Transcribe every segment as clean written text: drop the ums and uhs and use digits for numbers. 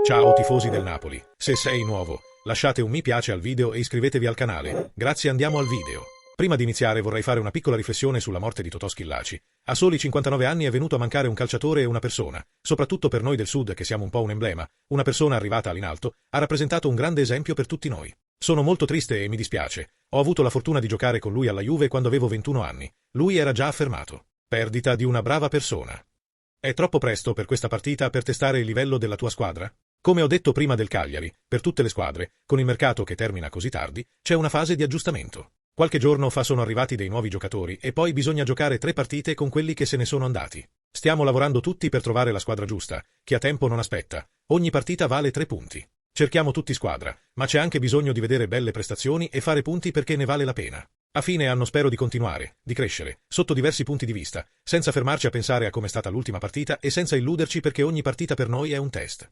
Ciao tifosi del Napoli, se sei nuovo, lasciate un mi piace al video e iscrivetevi al canale. Grazie, andiamo al video. Prima di iniziare vorrei fare una piccola riflessione sulla morte di Totò Schillaci. A soli 59 anni è venuto a mancare un calciatore e una persona, soprattutto per noi del Sud che siamo un po' un emblema, una persona arrivata all'inalto, ha rappresentato un grande esempio per tutti noi. Sono molto triste e mi dispiace. Ho avuto la fortuna di giocare con lui alla Juve quando avevo 21 anni. Lui era già affermato. Perdita di una brava persona. È troppo presto per questa partita per testare il livello della tua squadra? Come ho detto prima del Cagliari, per tutte le squadre, con il mercato che termina così tardi, c'è una fase di aggiustamento. Qualche giorno fa sono arrivati dei nuovi giocatori e poi bisogna giocare 3 partite con quelli che se ne sono andati. Stiamo lavorando tutti per trovare la squadra giusta, chi ha tempo non aspetta. Ogni partita vale 3 punti. Cerchiamo tutti squadra, ma c'è anche bisogno di vedere belle prestazioni e fare punti perché ne vale la pena. A fine anno spero di continuare, di crescere, sotto diversi punti di vista, senza fermarci a pensare a com'è stata l'ultima partita e senza illuderci perché ogni partita per noi è un test.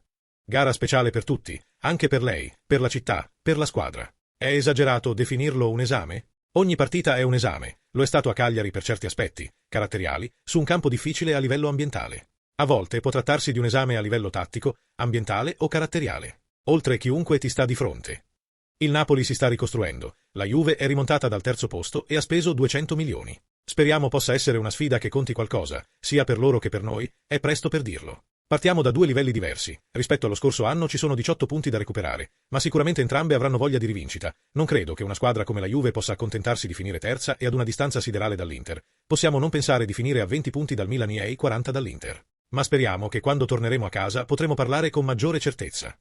Gara speciale per tutti, anche per lei, per la città, per la squadra. È esagerato definirlo un esame? Ogni partita è un esame, lo è stato a Cagliari per certi aspetti, caratteriali, su un campo difficile a livello ambientale. A volte può trattarsi di un esame a livello tattico, ambientale o caratteriale. Oltre chiunque ti sta di fronte. Il Napoli si sta ricostruendo, la Juve è rimontata dal terzo posto e ha speso 200 milioni. Speriamo possa essere una sfida che conti qualcosa, sia per loro che per noi, è presto per dirlo. Partiamo da 2 livelli diversi. Rispetto allo scorso anno ci sono 18 punti da recuperare, ma sicuramente entrambe avranno voglia di rivincita. Non credo che una squadra come la Juve possa accontentarsi di finire terza e ad una distanza siderale dall'Inter. Possiamo non pensare di finire a 20 punti dal Milan e ai 40 dall'Inter. Ma speriamo che quando torneremo a casa potremo parlare con maggiore certezza.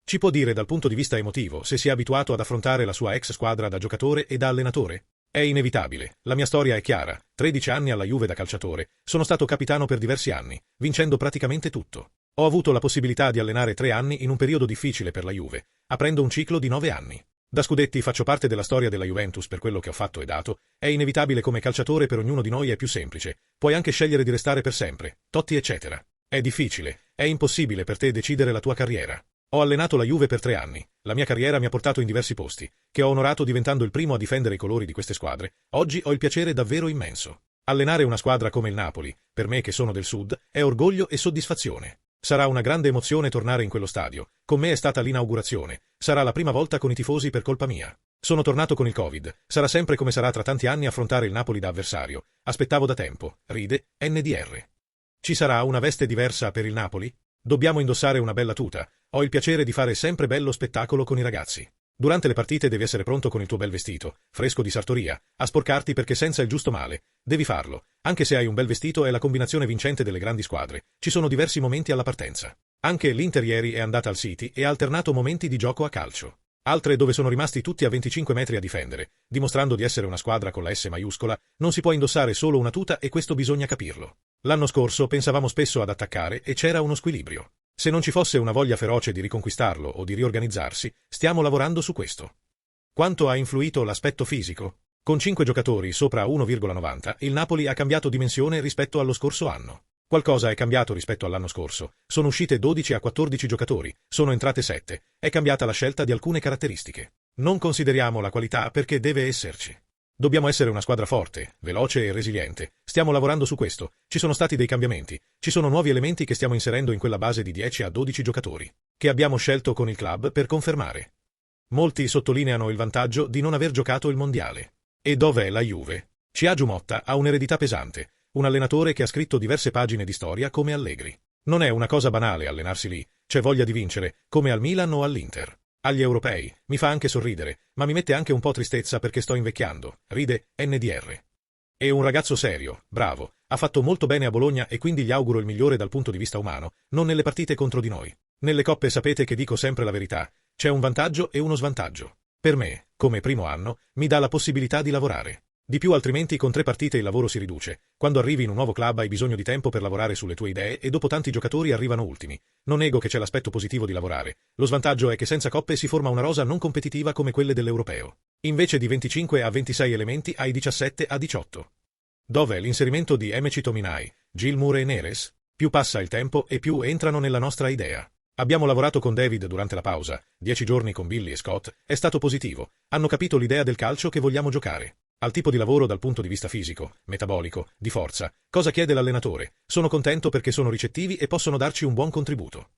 Ci può dire dal punto di vista emotivo se si è abituato ad affrontare la sua ex squadra da giocatore e da allenatore? È inevitabile, la mia storia è chiara, 13 anni alla Juve da calciatore, sono stato capitano per diversi anni, vincendo praticamente tutto. Ho avuto la possibilità di allenare 3 anni in un periodo difficile per la Juve, aprendo un ciclo di 9 anni. Da scudetti faccio parte della storia della Juventus per quello che ho fatto e dato, è inevitabile come calciatore per ognuno di noi è più semplice, puoi anche scegliere di restare per sempre, Totti eccetera. È difficile, è impossibile per te decidere la tua carriera. Ho allenato la Juve per 3 anni, la mia carriera mi ha portato in diversi posti, che ho onorato diventando il primo a difendere i colori di queste squadre. Oggi ho il piacere davvero immenso. Allenare una squadra come il Napoli, per me che sono del Sud, è orgoglio e soddisfazione. Sarà una grande emozione tornare in quello stadio, con me è stata l'inaugurazione, sarà la prima volta con i tifosi per colpa mia. Sono tornato con il Covid, sarà sempre come sarà tra tanti anni affrontare il Napoli da avversario. Aspettavo da tempo, ride, NDR. Ci sarà una veste diversa per il Napoli? Dobbiamo indossare una bella tuta. Ho il piacere di fare sempre bello spettacolo con i ragazzi. Durante le partite devi essere pronto con il tuo bel vestito, fresco di sartoria, a sporcarti perché senza il giusto male. Devi farlo. Anche se hai un bel vestito è la combinazione vincente delle grandi squadre. Ci sono diversi momenti alla partenza. Anche l'Inter ieri è andata al City e ha alternato momenti di gioco a calcio. Altre dove sono rimasti tutti a 25 metri a difendere, dimostrando di essere una squadra con la S maiuscola. Non si può indossare solo una tuta e questo bisogna capirlo. L'anno scorso pensavamo spesso ad attaccare e c'era uno squilibrio. Se non ci fosse una voglia feroce di riconquistarlo o di riorganizzarsi, stiamo lavorando su questo. Quanto ha influito l'aspetto fisico? Con 5 giocatori sopra 1,90, il Napoli ha cambiato dimensione rispetto allo scorso anno. Qualcosa è cambiato rispetto all'anno scorso. Sono uscite 12 a 14 giocatori, sono entrate 7. È cambiata la scelta di alcune caratteristiche. Non consideriamo la qualità perché deve esserci. Dobbiamo essere una squadra forte, veloce e resiliente. Stiamo lavorando su questo. Ci sono stati dei cambiamenti. Ci sono nuovi elementi che stiamo inserendo in quella base di 10 a 12 giocatori, che abbiamo scelto con il club per confermare. Molti sottolineano il vantaggio di non aver giocato il mondiale. E dov'è la Juve? Ciaju Motta ha un'eredità pesante, un allenatore che ha scritto diverse pagine di storia come Allegri. Non è una cosa banale allenarsi lì, c'è voglia di vincere, come al Milan o all'Inter. Agli europei, mi fa anche sorridere, ma mi mette anche un po' tristezza perché sto invecchiando, ride, NDR. È un ragazzo serio, bravo, ha fatto molto bene a Bologna e quindi gli auguro il migliore dal punto di vista umano, non nelle partite contro di noi. Nelle coppe sapete che dico sempre la verità, c'è un vantaggio e uno svantaggio. Per me, come primo anno, mi dà la possibilità di lavorare. Di più altrimenti con 3 partite il lavoro si riduce. Quando arrivi in un nuovo club hai bisogno di tempo per lavorare sulle tue idee e dopo tanti giocatori arrivano ultimi. Non nego che c'è l'aspetto positivo di lavorare. Lo svantaggio è che senza coppe si forma una rosa non competitiva come quelle dell'Europeo. Invece di 25 a 26 elementi hai 17 a 18. Dov'è l'inserimento di Emeci Tominay, Gilmour e Neres? Più passa il tempo e più entrano nella nostra idea. Abbiamo lavorato con David durante la pausa, 10 giorni con Billy e Scott, è stato positivo. Hanno capito l'idea del calcio che vogliamo giocare. Al tipo di lavoro dal punto di vista fisico, metabolico, di forza, cosa chiede l'allenatore. Sono contento perché sono ricettivi e possono darci un buon contributo.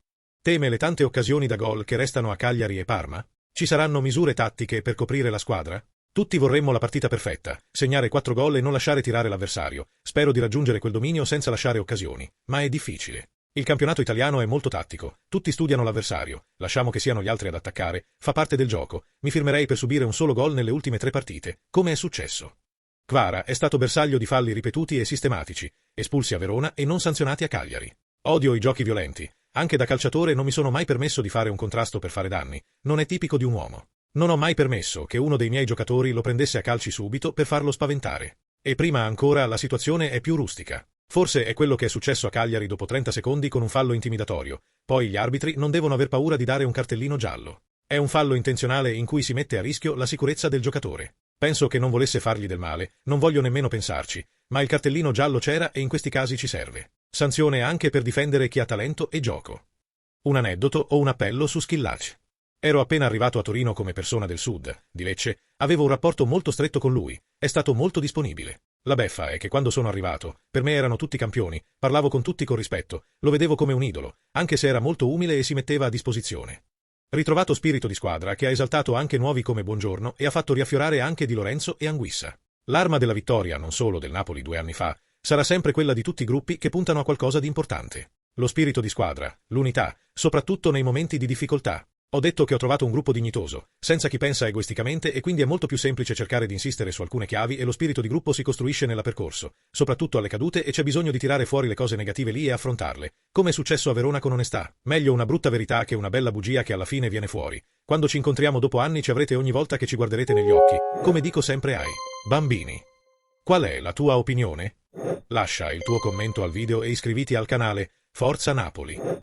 Teme le tante occasioni da gol che restano a Cagliari e Parma? Ci saranno misure tattiche per coprire la squadra? Tutti vorremmo la partita perfetta, segnare 4 gol e non lasciare tirare l'avversario. Spero di raggiungere quel dominio senza lasciare occasioni, ma è difficile. Il campionato italiano è molto tattico, tutti studiano l'avversario, lasciamo che siano gli altri ad attaccare, fa parte del gioco, mi firmerei per subire un solo gol nelle ultime 3 partite, come è successo. Kvara è stato bersaglio di falli ripetuti e sistematici, espulsi a Verona e non sanzionati a Cagliari. Odio i giochi violenti, anche da calciatore non mi sono mai permesso di fare un contrasto per fare danni, non è tipico di un uomo. Non ho mai permesso che uno dei miei giocatori lo prendesse a calci subito per farlo spaventare. E prima ancora la situazione è più rustica. Forse è quello che è successo a Cagliari dopo 30 secondi con un fallo intimidatorio. Poi gli arbitri non devono aver paura di dare un cartellino giallo. È un fallo intenzionale in cui si mette a rischio la sicurezza del giocatore. Penso che non volesse fargli del male, non voglio nemmeno pensarci, ma il cartellino giallo c'era e in questi casi ci serve. Sanzione anche per difendere chi ha talento e gioco. Un aneddoto o un appello su Schillaci. Ero appena arrivato a Torino come persona del sud, di Lecce, avevo un rapporto molto stretto con lui, è stato molto disponibile. La beffa è che quando sono arrivato, per me erano tutti campioni, parlavo con tutti con rispetto, lo vedevo come un idolo, anche se era molto umile e si metteva a disposizione. Ritrovato spirito di squadra che ha esaltato anche nuovi come Buongiorno e ha fatto riaffiorare anche Di Lorenzo e Anguissa. L'arma della vittoria, non solo del Napoli 2 anni fa, sarà sempre quella di tutti i gruppi che puntano a qualcosa di importante. Lo spirito di squadra, l'unità, soprattutto nei momenti di difficoltà. Ho detto che ho trovato un gruppo dignitoso, senza chi pensa egoisticamente e quindi è molto più semplice cercare di insistere su alcune chiavi e lo spirito di gruppo si costruisce nella percorso, soprattutto alle cadute e c'è bisogno di tirare fuori le cose negative lì e affrontarle, come è successo a Verona con onestà. Meglio una brutta verità che una bella bugia che alla fine viene fuori. Quando ci incontriamo dopo anni ci avrete ogni volta che ci guarderete negli occhi, come dico sempre ai bambini. Qual è la tua opinione? Lascia il tuo commento al video e iscriviti al canale. Forza Napoli!